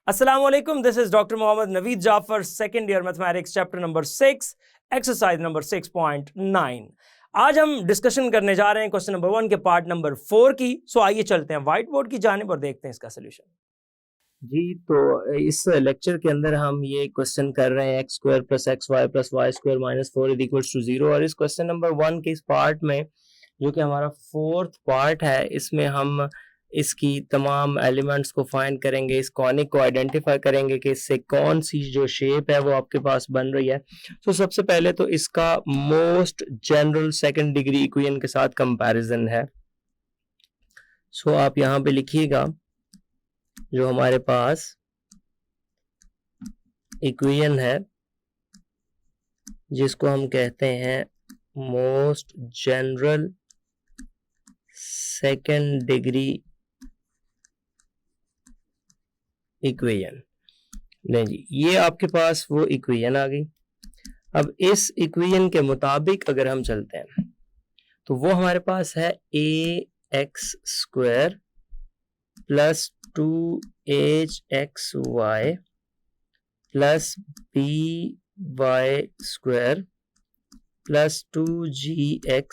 Assalamu alaikum. This is Dr. Mohammad Naveed Jafar, second year mathematics, chapter number 6, exercise number 6.9. आज हम discussion करने जा रहे हैं क्वेश्चन नंबर 1 के पार्ट नंबर 4 की। सो आइए चलते हैं व्हाइट बोर्ड की जानिब और देखते हैं इसका सोल्यूशन। जी, तो इस लेक्चर के अंदर हम ये क्वेश्चन कर रहे हैं x² + xy + y² - 4 = 0। और इस क्वेश्चन नंबर 1 के इस पार्ट में, जो कि हमारा फोर्थ पार्ट है, इसमें हम इसकी तमाम एलिमेंट्स को फाइंड करेंगे, इस कॉनिक को आइडेंटिफाई करेंगे कि इससे कौन सी जो शेप है वो आपके पास बन रही है। तो सबसे पहले तो इसका most general second degree equation के साथ कंपैरिजन है। सो आप यहाँ पे लिखिएगा जो हमारे पास इक्वेशन है जिसको हम कहते हैं most general second degree equation. नहीं जी, ये आपके पास वो इक्वेशन आ गई। अब इस इक्वेशन के मुताबिक अगर हम चलते हैं तो वो हमारे पास है ax² + 2hxy + by² + 2gx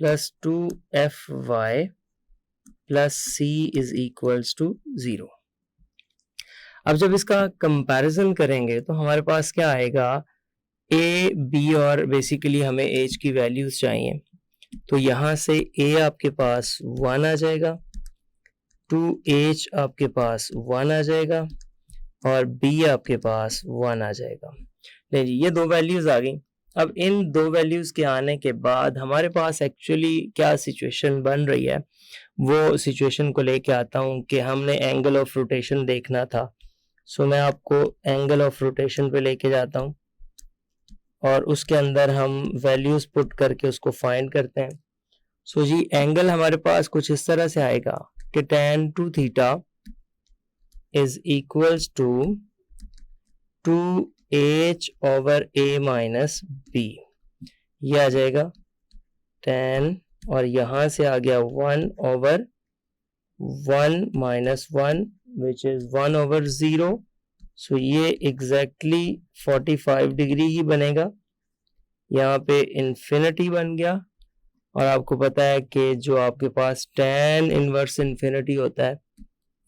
+ 2fy + c = 0। अब जब इसका कंपैरिजन करेंगे तो हमारे पास क्या आएगा, a, b और बेसिकली हमें h की वैल्यूज चाहिए। तो यहाँ से a आपके पास 1 आ जाएगा, 2h आपके पास 1 आ जाएगा और b आपके पास 1 आ जाएगा। नहीं जी, ये दो वैल्यूज आ गई। अब इन दो वैल्यूज के आने के बाद हमारे पास एक्चुअली क्या सिचुएशन बन रही है, वो सिचुएशन को लेके आता हूँ कि हमने एंगल ऑफ रोटेशन देखना था। सो मैं आपको एंगल ऑफ रोटेशन पे लेके जाता हूँ और उसके अंदर हम वैल्यूज पुट करके उसको फाइंड करते हैं। सो जी, एंगल हमारे पास कुछ इस तरह से आएगा कि tan 2 theta is equals to 2h/a - b। ये आ जाएगा tan, और यहाँ से आ गया 1/1 - 1 विच इज 1/0। सो ये एग्जैक्टली 45 डिग्री ही बनेगा। यहाँ पे इन्फिनिटी बन गया। और आपको पता है कि जो आपके पास tan इनवर्स इन्फिनिटी होता है,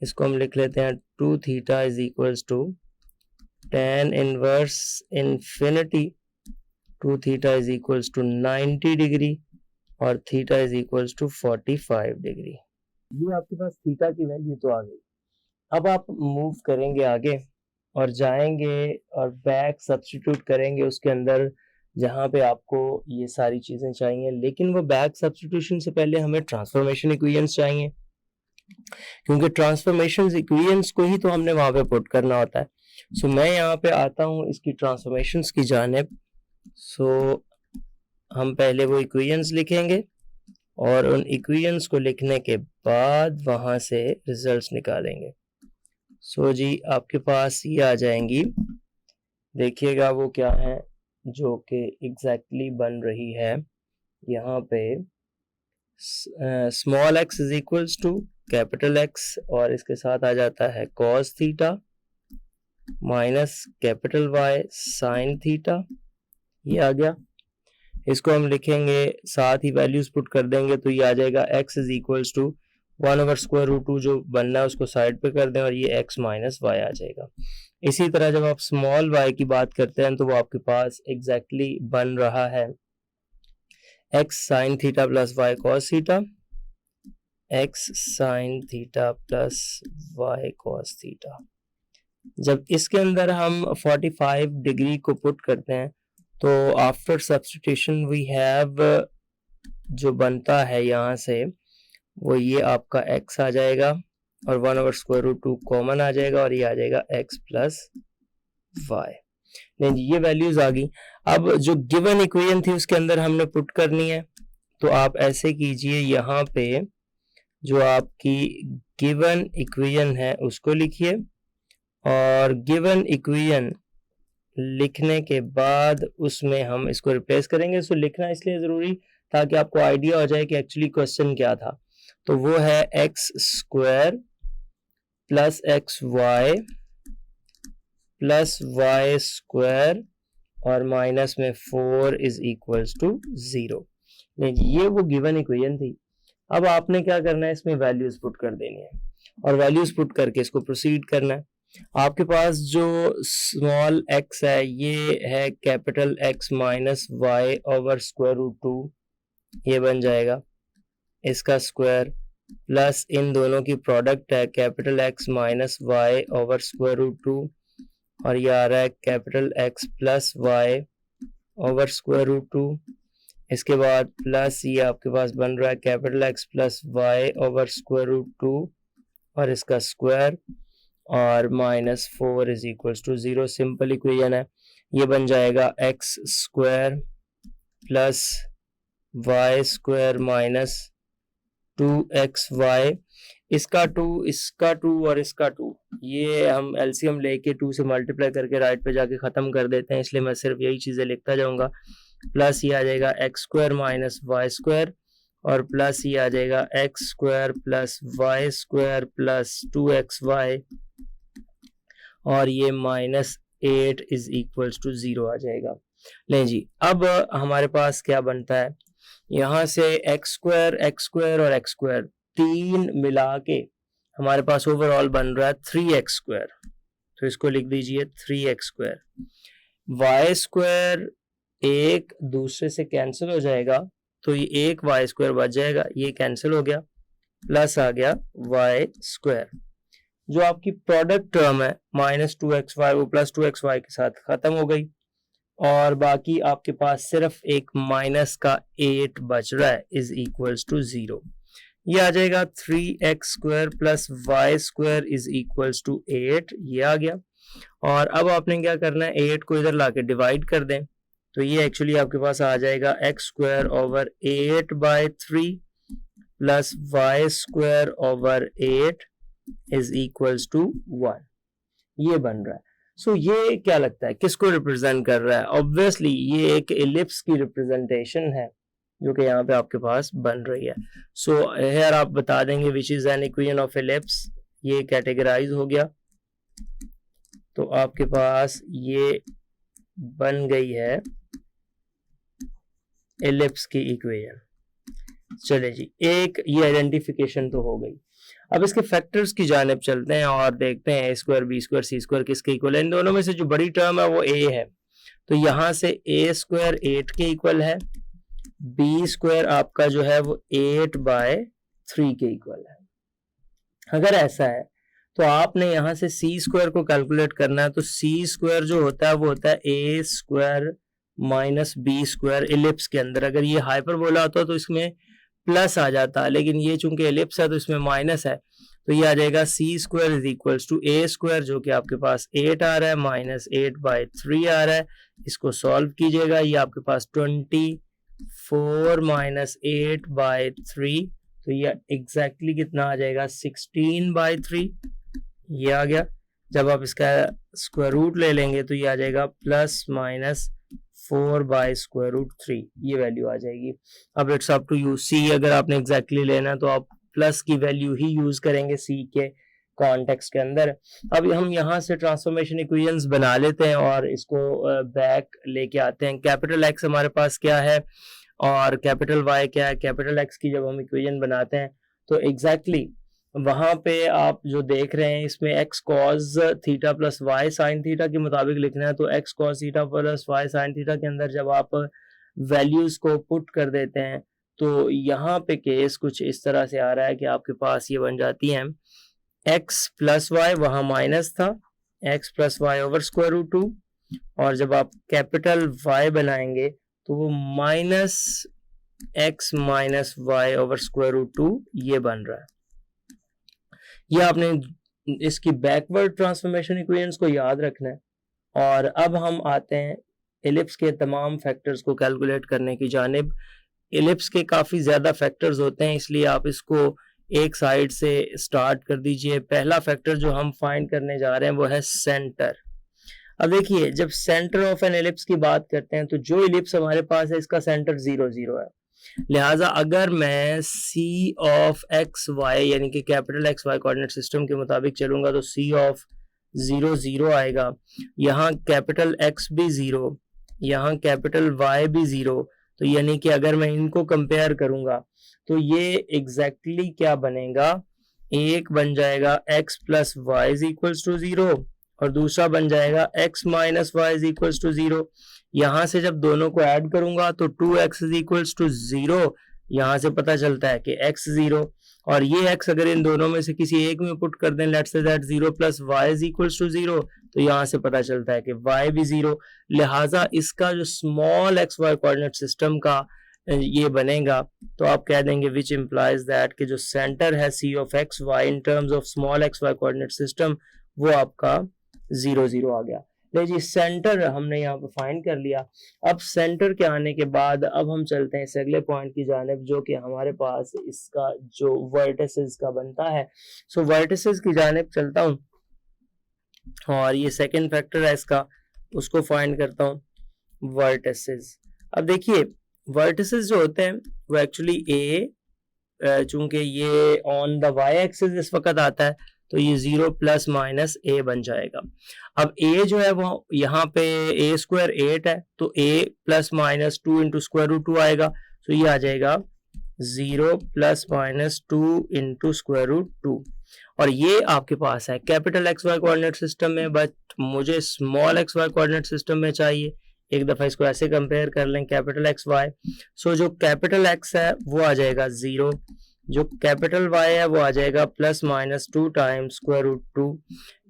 इसको हम लिख लेते हैं 2 theta is equals to tan inverse infinity 2 theta is equals to 90 degree और theta is equals to 45 degree. ये आपके पास थीटा की वैल्यू तो आ गई। अब आप मूव करेंगे आगे और जाएंगे और बैक सब्स्टिट्यूट करेंगे उसके अंदर जहाँ पे आपको ये सारी चीजें चाहिए। लेकिन वो बैक सब्स्टिट्यूशन से पहले हमें ट्रांसफॉर्मेशन इक्वेशंस चाहिए, क्योंकि ट्रांसफॉर्मेशन इक्वेशंस को ही तो हमने वहां पे पुट करना होता है। सो मैं यहाँ पे आता हूँ इसकी ट्रांसफॉर्मेशंस की जानिब। सो हम पहले वो इक्वेशंस लिखेंगे और उन इक्वेशंस को लिखने के बाद वहां से रिजल्ट्स निकालेंगे। सो जी, आपके पास ये आ जाएंगी, देखिएगा वो क्या है जो कि एग्जैक्टली बन रही है। यहाँ पे small x is equals to capital X और इसके साथ आ जाता है cos theta minus capital Y sin theta. ये आ गया। इसको हम लिखेंगे, साथ ही वैल्यूज पुट कर देंगे तो ये आ जाएगा x इज इक्वल्स टू 1/√2 जो बनना है उसको साइड पे कर दें और ये x - y आ जाएगा। इसी तरह जब आप स्मॉल y की बात करते हैं तो वो आपके पास एग्जैक्टली बन रहा है x sin theta + y cos theta, x sin theta + y cos theta. जब इसके अंदर हम 45 डिग्री को पुट करते हैं तो आफ्टर सब्स्टिट्यूशन वी हैव, जो बनता है यहाँ से वो ये आपका x आ जाएगा और 1/√2 कॉमन आ जाएगा और ये आ जाएगा x + y। नहीं जी, ये वैल्यूज आ गई। अब जो गिवन इक्वेशन थी उसके अंदर हमने पुट करनी है। तो आप ऐसे कीजिए, यहाँ पे जो आपकी गिवन इक्वेशन है उसको लिखिए और गिवन इक्वेशन लिखने के बाद उसमें हम इसको रिप्लेस करेंगे। सो लिखना इसलिए जरूरी ताकि आपको आइडिया हो जाए कि एक्चुअली क्वेश्चन क्या था। तो वो है x² plus x y plus y square और माइनस में 4 इज इक्वल्स टू 0। ये वो गिवन इक्वेशन थी। अब आपने क्या करना है, इसमें वैल्यूज पुट कर देनी है और वैल्यूज पुट करके इसको प्रोसीड करना है। आपके पास जो स्मॉल x है ये है capital X minus y over square root 2, ये बन जाएगा इसका स्क्वायर, प्लस इन दोनों की प्रोडक्ट है capital X minus y over square root 2 और ये आ रहा है capital X plus y over square root 2। इसके बाद प्लस ये आपके पास बन रहा है capital X plus y over square root 2 और इसका स्क्वायर और minus 4 is equals to 0। Simple equation है। ये बन जाएगा x square plus y square minus 2xy, इसका 2 और इसका 2, ये हम एलसीएम लेके 2 से मल्टीप्लाई करके राइट पे जाके ख़त्म कर देते हैं, इसलिए मैं सिर्फ यही चीज़ें लिखता जाऊंगा। प्लस ये आ जाएगा x square minus y square और प्लस ये आ जाएगा x square plus y square plus 2xy और ये माइनस 8 इज इक्वल्स टू 0 आ जाएगा। लें जी, अब हमारे पास क्या बनता है, यहाँ से एक्स स्क्वायर और एक्स स्क्वायर तीन मिला के हमारे पास ओवरऑल बन रहा है 3x स्क्वायर, तो इसको लिख दीजिए 3x स्क्वायर। वाई स्क्वायर एक दूसरे से कैंसिल हो जाएगा तो ये एक वाई स्क्वायर बच जाएगा, ये कैंसिल हो गया, प्लस आ गया वाई स्क्वायर। जो आपकी प्रोडक्ट टर्म है माइनस 2xy वो प्लस 2xy के साथ खत्म हो गई और बाकी आपके पास सिर्फ एक माइनस का 8 बच रहा है इज इक्वल्स टू 0। ये आ जाएगा 3x square plus y square is equals to 8, ये आ गया। और अब आपने क्या करना है, 8 को इधर लाके डिवाइड कर दें तो ये एक्चुअली आपके पास आ जाएगा x square over 8/3 plus y square over 8 is equals to 1, ये बन रहा है। सो ये क्या लगता है किसको रिप्रेजेंट कर रहा है? ऑब्वियसली ये एक एलिप्स की रिप्रेजेंटेशन है जो कि यहाँ पे आपके पास बन रही है। सो हियर आप बता देंगे which is an equation of ellipse, ये कैटेगराइज हो गया तो आपके पास ये बन गई है एलिप्स की इक्वेशन। चले जी, एक ये आइडेंटिफिकेशन तो हो गई। अब इसके फैक्टर्स की जानिब चलते हैं और देखते हैं a square b square c square किसके इक्वल है। इन दोनों में से जो बड़ी टर्म है वो a है, तो यहाँ से a स्क्वायर 8 के इक्वल है, b स्क्वायर आपका जो है वो 8/3 के इक्वल है। अगर ऐसा है तो आपने यहाँ से c स्क्वायर को कैलकुलेट करना है, तो c स्क्वायर जो होता है वो होता है a square minus b square ellipse के अंदर। अगर ये हाइपरबोला होता तो इसमें प्लस आ जाता, लेकिन ये चूंकि एलिप्स है तो इसमें माइनस है, तो ये आ जाएगा C square is equals to A square जो कि आपके पास 8 आ रहा है माइनस 8/3 आ रहा है। इसको सॉल्व कीजिएगा, ये आपके पास 24 माइनस 8/3, तो ये एग्जैक्टली कितना आ जाएगा 16/3, ये आ गया। जब आप इसका स्क्वायर रूट ले लेंगे तो ये आ जाएगा प्लस माइनस 4/√3, ये वैल्यू आ जाएगी। अब इट्स अप टू यू, सी अगर आपने एग्जैक्टली लेना है तो आप प्लस की वैल्यू ही यूज करेंगे सी के कॉन्टेक्स्ट के अंदर। अब हम यहाँ से ट्रांसफॉर्मेशन इक्वेशंस बना लेते हैं और इसको बैक लेके आते हैं। कैपिटल एक्स हमारे पास क्या है और कैपिटल वाई क्या है। कैपिटल एक्स की जब हम इक्वेशन बनाते हैं तो एग्जैक्टली वहां पे आप जो देख रहे हैं इसमें x cos theta plus y sin theta के मुताबिक लिखना है, तो x cos theta plus y sin theta के अंदर जब आप वैल्यूज को पुट कर देते हैं तो यहाँ पे केस कुछ इस तरह से आ रहा है कि आपके पास ये बन जाती है x प्लस वाई, वहां माइनस था, x plus y over square root 2, और जब आप कैपिटल y बनाएंगे तो वो minus x minus y over square root 2 ये बन रहा है। ये आपने इसकी बैकवर्ड ट्रांसफॉर्मेशन इक्वेशंस को याद रखना है। और अब हम आते हैं एलिप्स के तमाम फैक्टर्स को कैलकुलेट करने की जानिब। एलिप्स के काफ़ी ज़्यादा फैक्टर्स होते हैं, इसलिए आप इसको एक साइड से स्टार्ट कर दीजिए। पहला फैक्टर जो हम फाइंड करने जा रहे हैं वो है सेंटर। अब देखिए, जब सेंटर ऑफ एन एलिप्स की बात करते हैं तो जो एलिप्स हमारे पास है इसका सेंटर 0 0 है, लिहाजा अगर मैं सी ऑफ एक्स वाई यानी कि capital X Y coordinate system के मुताबिक चलूंगा तो सी ऑफ 0 0 आएगा, यहाँ कैपिटल एक्स भी 0, यहाँ कैपिटल वाई भी 0। तो यानी कि अगर मैं इनको कंपेयर करूंगा तो ये एग्जैक्टली क्या बनेगा, एक बन जाएगा x plus y is equals to 0 और दूसरा बन जाएगा x minus y is equals to 0। यहाँ से जब दोनों को ऐड करूंगा तो 2x इज इक्वल्स टू 0, यहाँ से पता चलता है कि x 0 और ये x अगर इन दोनों में से किसी एक में पुट कर दें, let's say that 0 plus y is equals to 0, तो यहाँ से पता चलता है कि y भी 0। लिहाजा इसका जो small x Y coordinate system का ये बनेगा तो आप कह देंगे विच इम्प्लाइज दैट कि जो सेंटर है C of X Y in terms of small x Y coordinate system वो आपका 0 0 आ गया। ले जी, सेंटर हमने यहाँ पे फाइंड कर लिया। अब सेंटर के आने के बाद अब हम चलते हैं इस अगले पॉइंट की जानिब जो कि हमारे पास इसका जो वर्टिसेस का बनता है। सो वर्टिसेस की जानिब चलता हूँ और ये सेकंड फैक्टर है इसका, उसको फाइंड करता हूँ वर्टिसेस। अब देखिए वर्टिसेस जो होते हैं वो एक्चुअली चूंकि ये ऑन द वाई एक्सिस इस वक्त आता है तो ये 0 प्लस माइनस a बन जाएगा। अब a जो है वो यहाँ पे a स्क्वायर 8 है तो a plus minus 2 into square root 2 आएगा, तो ये आ जाएगा 0 plus minus 2 into square root 2। और ये आपके पास है capital X Y coordinate system में, बट मुझे small x Y coordinate system में चाहिए। एक दफा इसको ऐसे कंपेयर कर लें कैपिटल एक्स वाई। सो जो कैपिटल एक्स है वो आ जाएगा 0, जो कैपिटल वाई है वो आ जाएगा plus minus 2 times square root 2।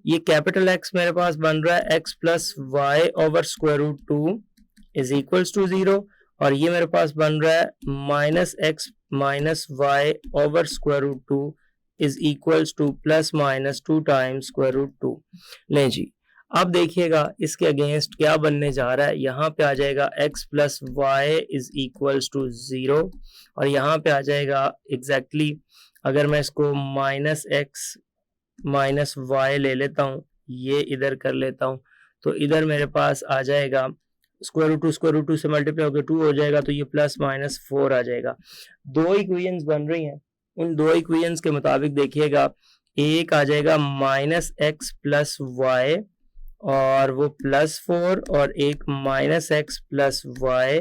ये कैपिटल एक्स मेरे पास बन रहा है x plus y over square root 2 is equals to 0 और ये मेरे पास बन रहा है minus x minus y over square root 2 is equals to plus minus 2 times square root 2। लें जी, अब देखिएगा इसके अगेंस्ट क्या बनने जा रहा है। यहाँ पे आ जाएगा x plus y is equals to 0 और यहाँ पे आ जाएगा एग्जैक्टली अगर मैं इसको माइनस x माइनस वाई ले लेता हूँ, ये इधर कर लेता हूँ तो इधर मेरे पास आ जाएगा स्क्वायर रूट 2 से मल्टीप्लाई होकर 2 हो जाएगा तो ये प्लस माइनस 4 आ जाएगा। दो इक्वेशंस बन रही हैं, उन दो इक्वेशंस के मुताबिक देखिएगा एक आ जाएगा माइनस x प्लस वाई और वो प्लस 4 और एक माइनस x प्लस वाई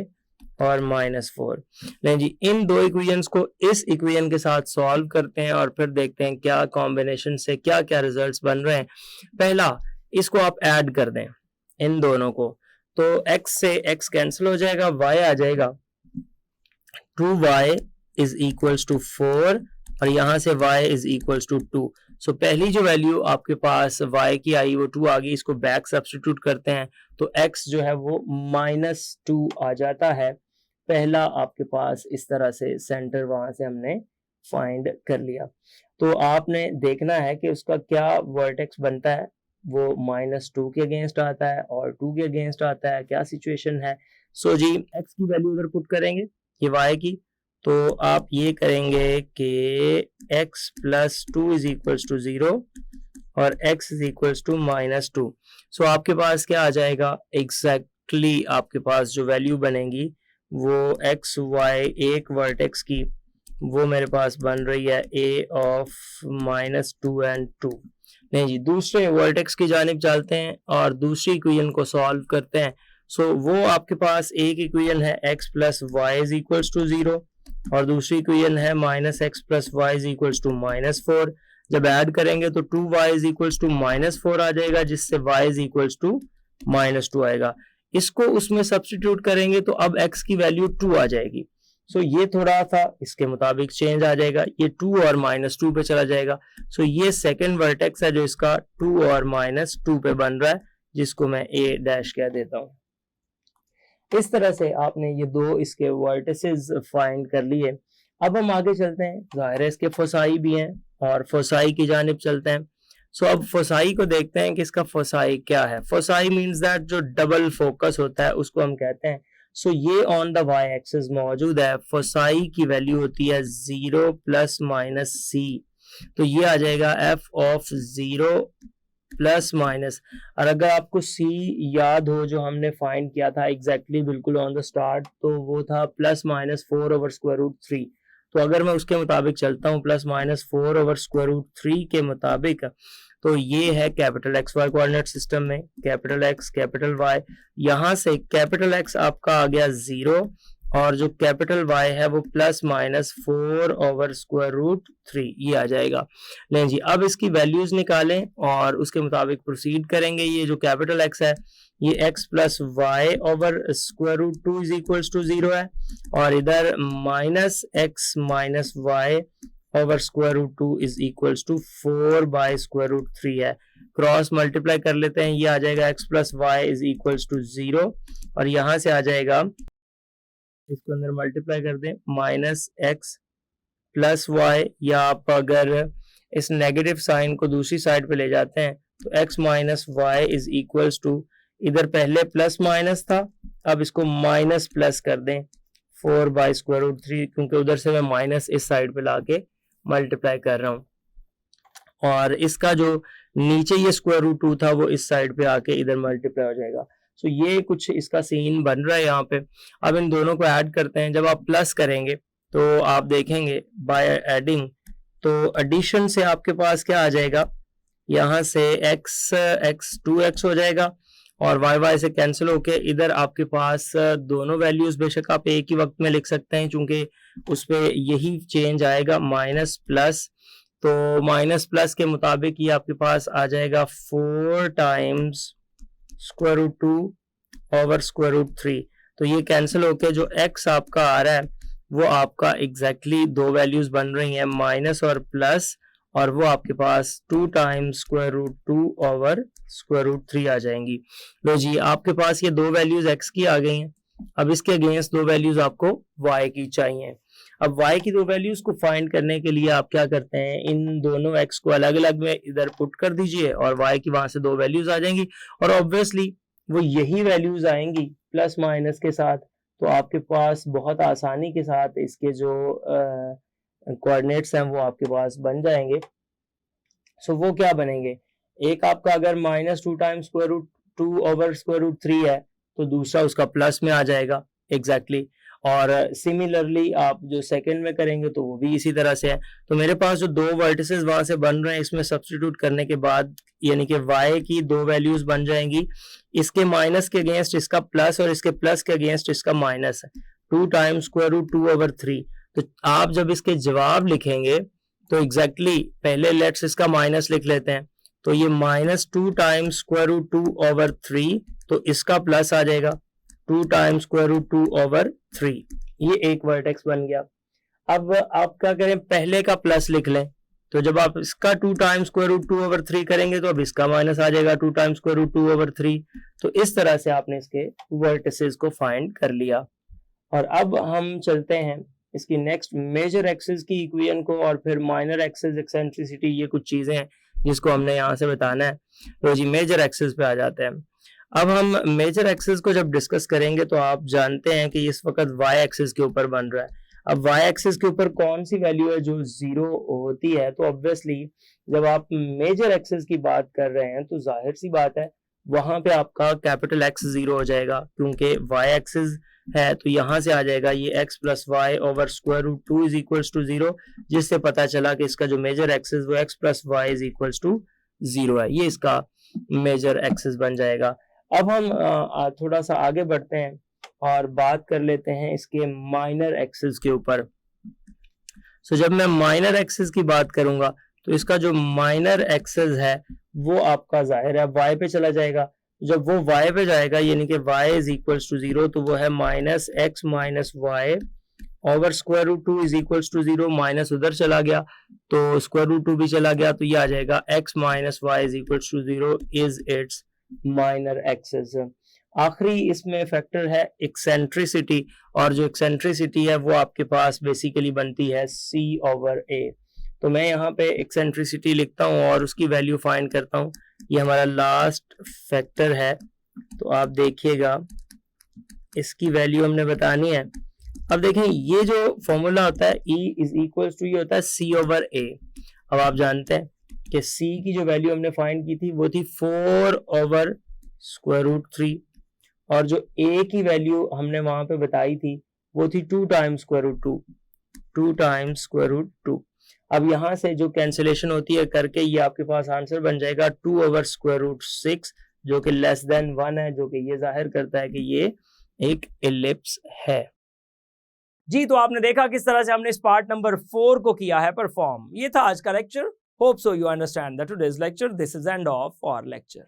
और माइनस 4। नहीं जी, इन दो इक्वेशंस को इस इक्वेशन के साथ सॉल्व करते हैं और फिर देखते हैं क्या कॉम्बिनेशन से क्या क्या रिजल्ट्स बन रहे हैं। पहला, इसको आप ऐड कर दें इन दोनों को तो x से x कैंसिल हो जाएगा, y आ जाएगा 2y इज इक्वल्स टू 4 और यहाँ से y इज इक्वल्स टू 2। सो पहली जो वैल्यू आपके पास y की आई वो 2 आ गई, इसको बैक सब्स्टिट्यूट करते हैं तो x जो है वो -2 आ जाता है। पहला आपके पास इस तरह से सेंटर वहां से हमने फाइंड कर लिया। तो आपने देखना है कि उसका क्या वर्टेक्स बनता है, वो -2 के अगेंस्ट आता है और 2 के अगेंस्ट आता है, क्या सिचुएशन है। सो जी, x की वैल्यू अगर पुट करेंगे ये y की तो आप ये करेंगे कि x plus 2 is equals to 0 और x is equals to -2। So आपके पास क्या आ जाएगा, एग्जैक्टली आपके पास जो वैल्यू बनेगी वो x y एक वर्टेक्स की वो मेरे पास बन रही है a ऑफ -2 and 2। नहीं जी, दूसरे वर्टेक्स की जानिब चलते हैं और दूसरी इक्वेशन को सॉल्व करते हैं। सो वो आपके पास एक इक्वेशन है x plus y is equals to 0 और दूसरी इक्वेशन है -x plus y is equals to -4। जब ऐड करेंगे तो 2y इज इक्वल्स टू -4 आ जाएगा जिससे y इज इक्वल्स टू -2 आएगा। इसको उसमें सब्स्टिट्यूट करेंगे तो अब x की वैल्यू 2 आ जाएगी। सो ये थोड़ा सा इसके मुताबिक चेंज आ जाएगा, ये 2 और -2 पे चला जाएगा। सो ये सेकंड वर्टेक्स है जो इसका 2 और -2 पे बन रहा है, जिसको मैं a डैश कह देता हूँ। इस तरह से आपने ये दो इसके वर्टिसेस फाइंड कर लिए। अब हम आगे चलते हैं, जाहिर है इसके फोसाई भी हैं और फोसाई की जानिब चलते हैं। सो अब फोसाई को देखते हैं कि इसका फोसाई क्या है। फोसाई मींस दैट जो डबल फोकस होता है उसको हम कहते हैं। सो ये ऑन द वाई एक्सिस मौजूद है। फोसाई की वैल्यू होती है 0 प्लस माइनस c, तो ये आ जाएगा f ऑफ 0 प्लस माइनस, और अगर आपको सी याद हो जो हमने फाइंड किया था एग्जैक्टली बिल्कुल ऑन द स्टार्ट, तो वो था प्लस माइनस 4/√3। तो अगर मैं उसके मुताबिक चलता हूँ प्लस माइनस 4/√3 के मुताबिक, तो ये है capital X Y coordinate system में कैपिटल एक्स कैपिटल वाई। यहाँ से कैपिटल एक्स आपका आ गया 0 और जो कैपिटल वाई है वो प्लस माइनस 4/√3 ये आ जाएगा। लें जी, अब इसकी वैल्यूज निकालें और उसके मुताबिक प्रोसीड करेंगे। ये जो कैपिटल एक्स है ये x plus y over √2 is equals to 0 है, और इधर minus x minus y over √2 is equals to 4/√3 है। क्रॉस मल्टीप्लाई कर लेते हैं, ये आ जाएगा x plus y is equals to 0, और यहाँ से आ जाएगा, इसको अंदर मल्टीप्लाई कर दें, माइनस x प्लस वाई, या आप अगर इस नेगेटिव साइन को दूसरी साइड पे ले जाते हैं तो x minus y is equals to, इधर पहले प्लस माइनस था, अब इसको माइनस प्लस कर दें 4/√3, क्योंकि उधर से मैं माइनस इस साइड पे लाके मल्टीप्लाई कर रहा हूँ, और इसका जो नीचे ये √2 था वो इस साइड पे आके इधर मल्टीप्लाई हो जाएगा। सो ये कुछ इसका सीन बन रहा है यहाँ पे। अब इन दोनों को ऐड करते हैं। जब आप प्लस करेंगे तो आप देखेंगे बाय एडिंग, तो एडिशन से आपके पास क्या आ जाएगा, यहाँ से x 2x हो जाएगा और y से कैंसिल होके इधर आपके पास दोनों वैल्यूज, बेशक आप एक ही वक्त में लिख सकते हैं क्योंकि उस पर यही चेंज आएगा, माइनस प्लस। तो माइनस प्लस के मुताबिक ये आपके पास आ जाएगा 4 टाइम्स √2 ओवर √3। तो ये कैंसिल होके जो x आपका आ रहा है वो आपका एग्जैक्टली दो वैल्यूज बन रही हैं, माइनस और प्लस, और वो आपके पास 2 टाइम्स √2 ओवर √3 आ जाएंगी। लो जी, आपके पास ये दो वैल्यूज x की आ गई हैं। अब इसके अगेंस्ट दो वैल्यूज आपको y की चाहिए। अब y की दो वैल्यूज को फाइंड करने के लिए आप क्या करते हैं, इन दोनों x को अलग अलग में इधर पुट कर दीजिए और y की वहां से दो वैल्यूज आ जाएंगी, और ऑब्वियसली वो यही वैल्यूज आएंगी प्लस माइनस के साथ। तो आपके पास बहुत आसानी के साथ इसके जो कोऑर्डिनेट्स हैं वो आपके पास बन जाएंगे। सो वो क्या बनेंगे, एक आपका अगर -2 टाइम्स √2 ओवर √3 है तो दूसरा उसका प्लस में आ जाएगा एग्जैक्टली। और सिमिलरली आप जो सेकंड में करेंगे तो वो भी इसी तरह से है। तो मेरे पास जो दो वर्टिसेस वहां से बन रहे हैं, इसमें सब्स्टिट्यूट करने के बाद यानी कि y की दो वैल्यूज बन जाएंगी, इसके माइनस के अगेंस्ट इसका प्लस और इसके प्लस के अगेंस्ट इसका माइनस है, 2 टाइम्स √2 ओवर 3। तो आप जब इसके जवाब लिखेंगे तो एग्जैक्टली पहले लेट्स इसका माइनस लिख लेते हैं, तो ये -2 टाइम्स √2 ओवर 3, तो इसका प्लस आ जाएगा 2 टाइम्स √2 ओवर 3। ये एक वर्टेक्स बन गया। अब आप क्या करें, पहले का प्लस लिख लें, तो जब आप इसका 2 टाइम्स √2 ओवर 3 करेंगे तो अब इसका माइनस आ जाएगा 2 टाइम्स √2 ओवर 3। तो इस तरह से आपने इसके वर्टिसेस को फाइंड कर लिया। और अब हम चलते हैं इसकी नेक्स्ट मेजर एक्सिस की इक्वेशन को, और फिर माइनर एक्सिस, एक्सेंट्रिसिटी, ये कुछ चीजें हैं जिसको हमने यहाँ से बताना है। तो जी मेजर एक्सिस पे आ जाते हैं। अब हम मेजर एक्सिस को जब डिस्कस करेंगे तो आप जानते हैं कि इस वक्त वाई एक्सिस के ऊपर बन रहा है। अब वाई एक्सिस के ऊपर कौन सी वैल्यू है जो 0 होती है, तो ऑब्वियसली जब आप मेजर एक्सिस की बात कर रहे हैं तो जाहिर सी बात है वहां पे आपका कैपिटल एक्स 0 हो जाएगा, क्योंकि वाई एक्सिस है तो यहाँ से आ जाएगा ये x plus y over √2 is equals to 0, जिससे पता चला कि इसका जो मेजर एक्सिस वो x plus y is equals to 0 है। ये इसका मेजर एक्सिस बन जाएगा। अब हम थोड़ा सा आगे बढ़ते हैं और बात कर लेते हैं इसके माइनर एक्सिस के ऊपर। सो जब मैं माइनर एक्सिस की बात करूंगा तो इसका जो माइनर एक्सिस है वो आपका जाहिर है y पे चला जाएगा। जब वो y पे जाएगा यानी कि y इज इक्वल्स टू 0, तो वो है -x minus y over √2 is equals to 0। Minus उधर चला गया तो √2 भी चला गया, तो ये आ जाएगा x minus y is equals to 0 is it's minor axis. आखिरी इसमें फैक्टर है एक्सेंट्रिसिटी, और जो एक्सेंट्रिसिटी है वो आपके पास बेसिकली बनती है c ओवर a। तो मैं यहाँ पे एक्सेंट्रिसिटी लिखता हूँ और उसकी वैल्यू फाइंड करता हूँ। ये हमारा लास्ट फैक्टर है, तो आप देखिएगा इसकी वैल्यू हमने बतानी है। अब देखें ये जो फॉर्मूला होता है E इज इक्वल टू, ये होता है C ओवर A। अब आप जानते हैं कि c की जो वैल्यू हमने फाइंड की थी वो थी 4/√3 और जो a की वैल्यू हमने वहां पे बताई थी वो थी 2 टाइम्स √2। अब यहाँ से जो कैंसिलेशन होती है करके ये आपके पास आंसर बन जाएगा 2/√6 जो कि लेस देन 1 है, जो कि ये जाहिर करता है कि ये एक एलिप्स है। जी, तो आपने देखा किस तरह से हमने इस पार्ट नंबर 4 को किया है परफॉर्म। ये था आज का lecture. Hope so you understand that today's lecture. This is end of our lecture.